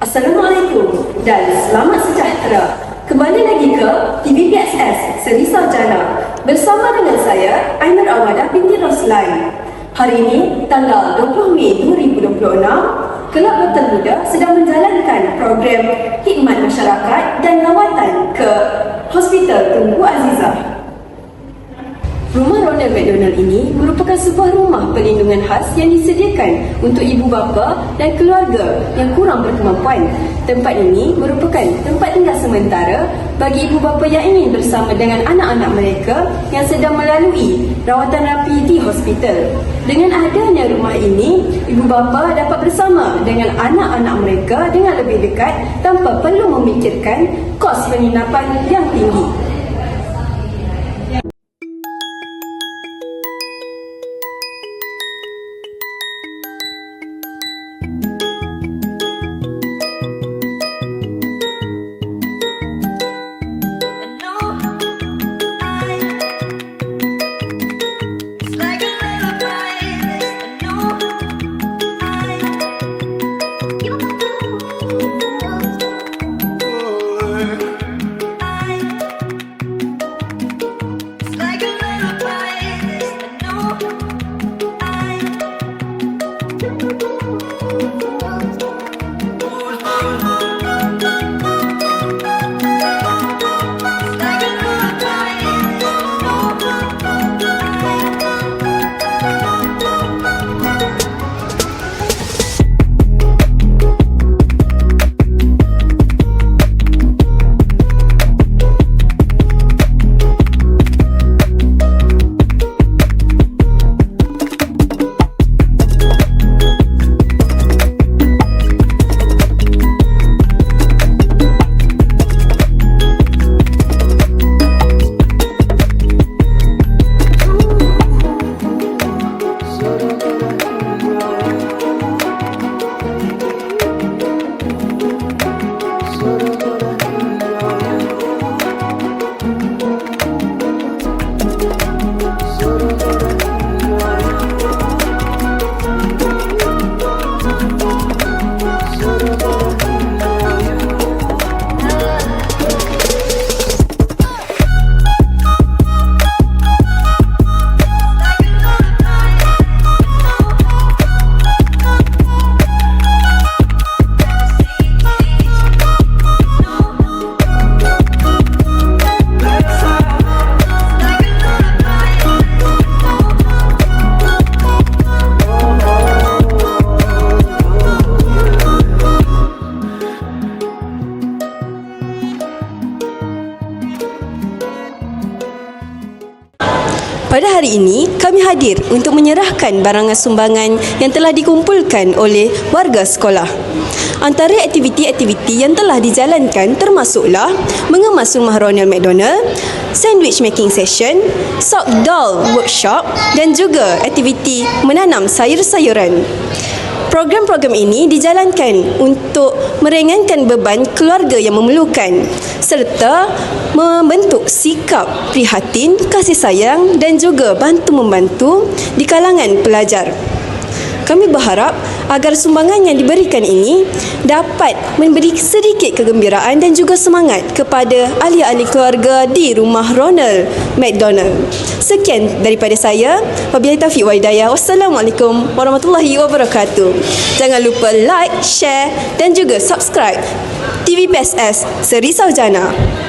Assalamualaikum dan selamat sejahtera. Kembali lagi ke TVPSS Seri Sarjana bersama dengan saya Ainur Awadah binti Roslan. Hari ini tanggal 20 Mei 2026, Kelab Doktor Muda sedang menjalankan program khidmat masyarakat dan lawatan ke Hospital Tunku Azizah. Rumah Ronald McDonald ini merupakan sebuah rumah perlindungan khas yang disediakan untuk ibu bapa dan keluarga yang kurang berkemampuan. Tempat ini merupakan tempat tinggal sementara bagi ibu bapa yang ingin bersama dengan anak-anak mereka yang sedang melalui rawatan rapi di hospital. Dengan adanya rumah ini, ibu bapa dapat bersama dengan anak-anak mereka dengan lebih dekat tanpa perlu memikirkan kos penginapan yang tinggi. Pada hari ini, kami hadir untuk menyerahkan barangan sumbangan yang telah dikumpulkan oleh warga sekolah. Antara aktiviti-aktiviti yang telah dijalankan termasuklah mengemas rumah Ronald McDonald, sandwich making session, sock doll workshop dan juga aktiviti menanam sayur-sayuran. Program-program ini dijalankan untuk meringankan beban keluarga yang memerlukan serta membentuk sikap prihatin, kasih sayang dan juga bantu-membantu di kalangan pelajar. Kami berharap agar sumbangan yang diberikan ini dapat memberi sedikit kegembiraan dan juga semangat kepada ahli-ahli keluarga di rumah Ronald McDonald. Sekian daripada saya. Wabillahi taufiq wal hidayah. Wassalamualaikum warahmatullahi wabarakatuh. Jangan lupa like, share dan juga subscribe TVPSS Seri Sarjana.